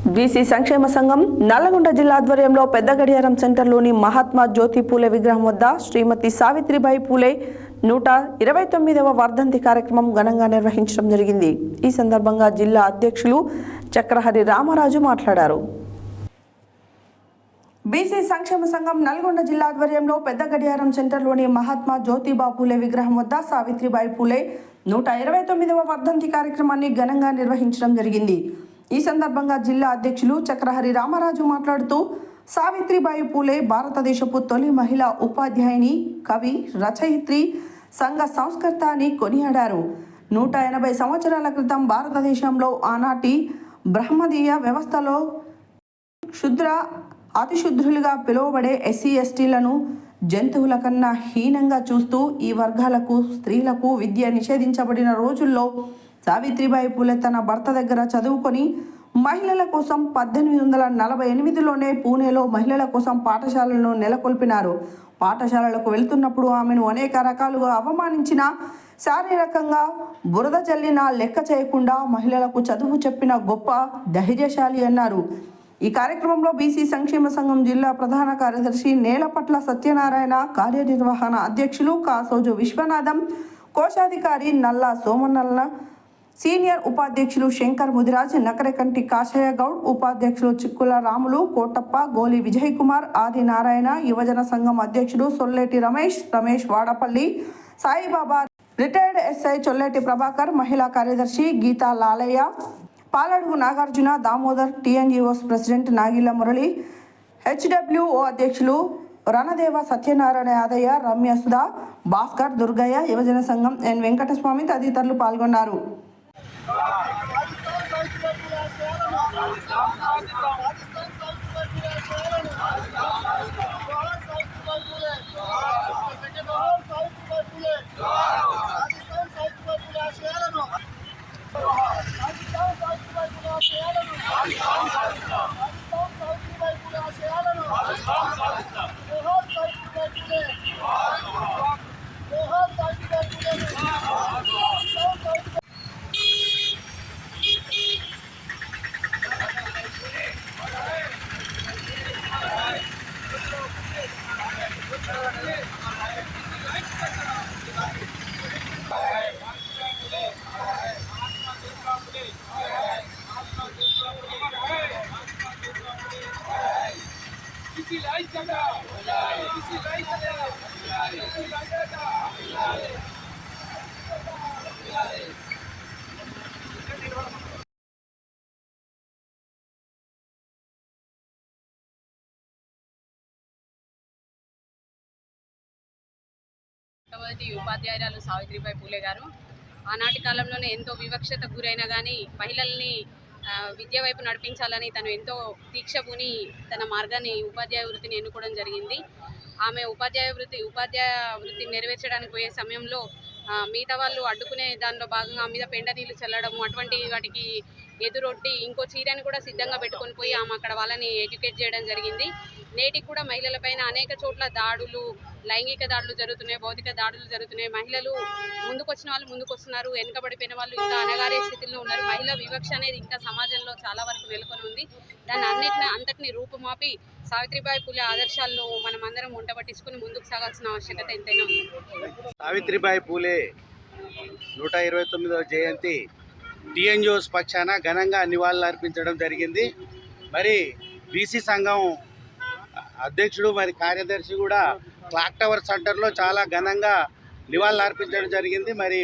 BC సంక్షేమ సంఘం నల్లగొండ జిల్లా ఆధ్వర్యంలో పెద్ద గడియారం సెంటర్లోని మహాత్మా జ్యోతి పూలే విగ్రహం వద్ద శ్రీమతి సావిత్రిబాయి పూలే 129వ వర్ధంతి కార్యక్రమం ఘనంగా నిర్వహించడం జరిగింది. ఈ సందర్భంగా జిల్లా అధ్యక్షులు చక్రహరి రామరాజు మాట్లాడారు. బీసీ సంక్షేమ సంఘం నల్గొండ జిల్లా ఆధ్వర్యంలో పెద్ద గడియారం సెంటర్లోని మహాత్మా జ్యోతిబా పూలే విగ్రహం వద్ద సావిత్రిబాయి పూలే 129వ వర్ధంతి కార్యక్రమాన్ని ఘనంగా నిర్వహించడం జరిగింది. ఈ సందర్భంగా జిల్లా అధ్యక్షులు చక్రహరి రామరాజు మాట్లాడుతూ సావిత్రిబాయి పూలే భారతదేశపు తొలి మహిళా ఉపాధ్యాయుని, కవి, రచయిత్రి, సంఘ సంస్కర్త అని కొనియాడారు. 180 సంవత్సరాల క్రితం భారతదేశంలో ఆనాటి బ్రహ్మదీయ వ్యవస్థలో క్షుద్ర అతిశుద్రులుగా పిలువబడే ఎస్సీ ఎస్టీలను జంతువుల కన్నా హీనంగా చూస్తూ ఈ వర్గాలకు, స్త్రీలకు విద్య నిషేధించబడిన రోజుల్లో సావిత్రిబాయి పూలే తన భర్త దగ్గర చదువుకొని మహిళల కోసం 1848లోనే పూణేలో మహిళల కోసం పాఠశాలను నెలకొల్పినారు. పాఠశాలలకు వెళ్తున్నప్పుడు ఆమెను అనేక రకాలుగా అవమానించిన, శారీరకంగా బురద చల్లిన లెక్క చేయకుండా మహిళలకు చదువు చెప్పిన గొప్ప ధైర్యశాలి అన్నారు. ఈ కార్యక్రమంలో బీసీ సంక్షేమ సంఘం జిల్లా ప్రధాన కార్యదర్శి నేలపట్ల సత్యనారాయణ, కార్యనిర్వహణ అధ్యక్షులు కాసోజు విశ్వనాథం, కోశాధికారి నల్లా సోమనల్ల, సీనియర్ ఉపాధ్యక్షులు శంకర్ ముదిరాజ్, నకరకంటి కాశయ్య గౌడ్, ఉపాధ్యక్షులు చిక్కుల రాములు, కోటప్ప, గోలి విజయ్ కుమార్, ఆది నారాయణ, యువజన సంఘం అధ్యక్షుడు సొల్లేటి రమేష్ వాడపల్లి, సాయిబాబా, రిటైర్డ్ ఎస్ఐ చొల్లేటి ప్రభాకర్, మహిళా కార్యదర్శి Geetha Lalayya, Paladugu Nagarjuna, Damodar, TNGOs president Nagila Murali, HWO అధ్యక్షులు రణదేవ సత్యనారాయణ యాదయ్య, రమ్య సుధా, భాస్కర్, దుర్గయ్య, యువజన సంఘం ఎన్ వెంకటస్వామి తదితరులు పాల్గొన్నారు. మొట్టమొదటి ఉపాధ్యాయురాలు సావిత్రిబాయి పూలే గారు ఆనాటి కాలంలోనే ఎంతో వివక్షతకు గురైనా కానీ మహిళల్ని విద్య వైపు నడిపించాలని తను ఎంతో దీక్ష పూని తన మార్గాన్ని ఉపాధ్యాయ వృత్తిని ఎన్నుకోవడం జరిగింది. ఆమె ఉపాధ్యాయ వృత్తిని నెరవేర్చడానికి పోయే సమయంలో మిగతా వాళ్ళు అడ్డుకునే దానిలో భాగంగా మీద పెండ నీళ్ళు చల్లడము, అటువంటి వాటికి ఎదురొడ్డి ఇంకో చీరని కూడా సిద్ధంగా పెట్టుకొని పోయి ఆమె అక్కడ వాళ్ళని ఎడ్యుకేట్ చేయడం జరిగింది. నేటికి కూడా మహిళలపైన అనేక చోట్ల దాడులు, లైంగిక దాడులు జరుగుతున్నాయి, భౌతిక దాడులు జరుగుతున్నాయి. మహిళలు ముందుకొచ్చిన వాళ్ళు ముందుకొస్తున్నారు, వెనుకబడిపోయిన వాళ్ళు ఇంకా అణగారే స్థితిలో ఉన్నారు. మహిళా వివక్ష అనేది ఇంకా సమాజంలో చాలా వరకు నెలకొని ఉంది. దాన్ని అంతటిని రూపుమాపి సావిత్రిబాయి పూలే ఆదర్శాలను మనం అందరం వంట పట్టించుకుని ముందుకు సాగాల్సిన ఆవశ్యకత ఎంతైనా ఉంది. సావిత్రిబాయి పూలే 129వ జయంతి టీఎన్జిఓస్ పక్షాన ఘనంగా నివాళులు అర్పించడం జరిగింది. మరి బీసీ సంఘం అధ్యక్షుడు మరి కార్యదర్శి కూడా క్లాక్ టవర్ సెంటర్లో చాలా ఘనంగా నివాళులు అర్పించడం జరిగింది. మరి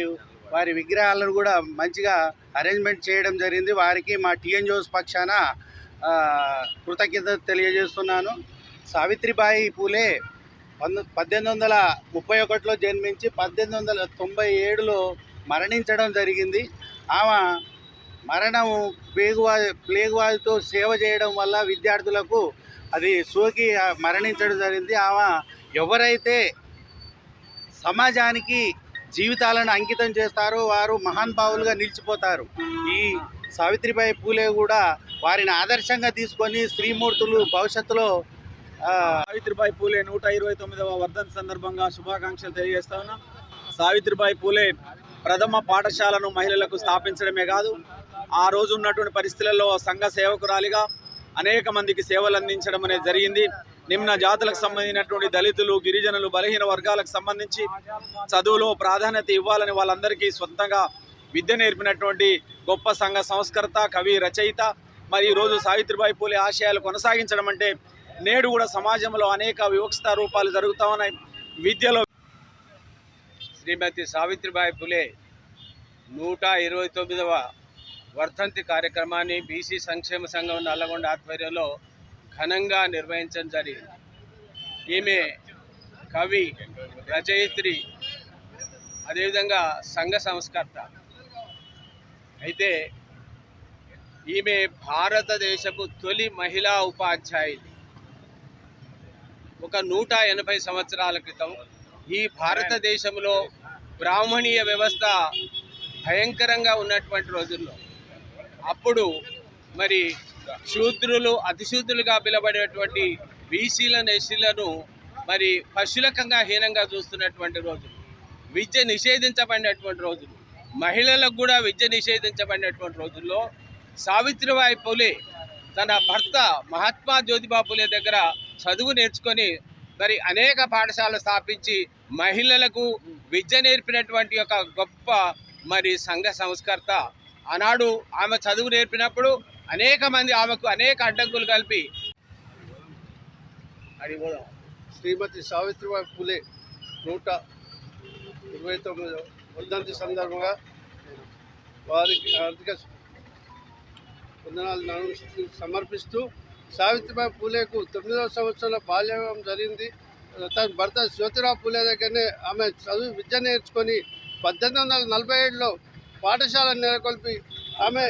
వారి విగ్రహాలను కూడా మంచిగా అరేంజ్మెంట్ చేయడం జరిగింది. వారికి మా టీఎన్జిఓస్ పక్షాన కృతజ్ఞత తెలియజేస్తున్నాను. సావిత్రిబాయి పూలే 1831లో జన్మించి 1897లో మరణించడం జరిగింది. ఆమె మరణం ప్లేగ్ వ్యాధితో సేవ చేయడం వల్ల విద్యార్థులకు అది సోకి మరణించడం జరిగింది. ఆమె ఎవరైతే సమాజానికి జీవితాలను అంకితం చేస్తారో వారు మహానుభావులుగా నిలిచిపోతారు. ఈ సావిత్రిబాయి పూలే కూడా వారిని ఆదర్శంగా తీసుకొని స్త్రీమూర్తులు భవిష్యత్తులో సావిత్రిబాయి పూలే 129వ వర్ధంతి సందర్భంగా శుభాకాంక్షలు తెలియజేస్తా ఉన్నాం. సావిత్రిబాయి పూలే ప్రథమ పాఠశాలను మహిళలకు స్థాపించడమే కాదు, ఆ రోజు ఉన్నటువంటి పరిస్థితులలో సంఘ సేవకురాలిగా అనేక మందికి సేవలు అందించడం అనేది జరిగింది. నిమ్న జాతులకు సంబంధించినటువంటి దళితులు, గిరిజనులు, బలహీన వర్గాలకు సంబంధించి చదువులో ప్రాధాన్యత ఇవ్వాలని వాళ్ళందరికీ సొంతంగా విద్య నేర్పినటువంటి గొప్ప సంఘ సంస్కర్త, కవి, రచయిత. మరి ఈరోజు సావిత్రిబాయి పూలే ఆశయాలు కొనసాగించడం అంటే నేడు కూడా సమాజంలో అనేక వివక్షత రూపాలు జరుగుతూ ఉన్నాయి. విద్యలో శ్రీమతి సావిత్రిబాయి పూలే 129వ వర్ధంతి కార్యక్రమాన్ని బీసీ సంక్షేమ సంఘం నల్లగొండ ఆధ్వర్యంలో ఘనంగా నిర్వహించడం జరిగింది. ఈమె కవి, రచయిత్రి, అదేవిధంగా సంఘ సంస్కర్త. అయితే ఈమె భారతదేశపు తొలి మహిళా ఉపాధ్యాయులు. ఒక 180 సంవత్సరాల క్రితం ఈ భారతదేశంలో బ్రాహ్మణీయ వ్యవస్థ భయంకరంగా ఉన్నటువంటి రోజుల్లో అప్పుడు మరి శూద్రులు, అతిశూద్రులుగా పిలబడేటువంటి బీసీలను, ఎస్సీలను మరి పశులకంగా హీనంగా చూస్తున్నటువంటి రోజులు, విద్య నిషేధించబడినటువంటి రోజులు, మహిళలకు కూడా విద్య నిషేధించబడినటువంటి రోజుల్లో సావిత్రిబాయి పూలే తన భర్త మహాత్మా జ్యోతిబా పూలే దగ్గర చదువు నేర్చుకొని మరి అనేక పాఠశాలలు స్థాపించి మహిళలకు విద్య నేర్పినటువంటి ఒక గొప్ప మరి సంఘ సంస్కర్త. ఆనాడు ఆమె చదువు నేర్పినప్పుడు అనేక మంది ఆమెకు అనేక అడ్డంకులు కలిపి శ్రీమతి సావిత్రిబాయి పూలే 129వ వర్ధంతి సందర్భంగా వారికి ఆర్థిక వందనాలు సమర్పిస్తూ, సావిత్రిబాయి పూలేకు 9వ సంవత్సరంలో బాల్య వివాహం జరిగింది. తన భర్త జ్యోతిరావు పూలే దగ్గరనే ఆమె విద్య నేర్చుకొని 1847లో పాఠశాలను నెలకొల్పి ఆమె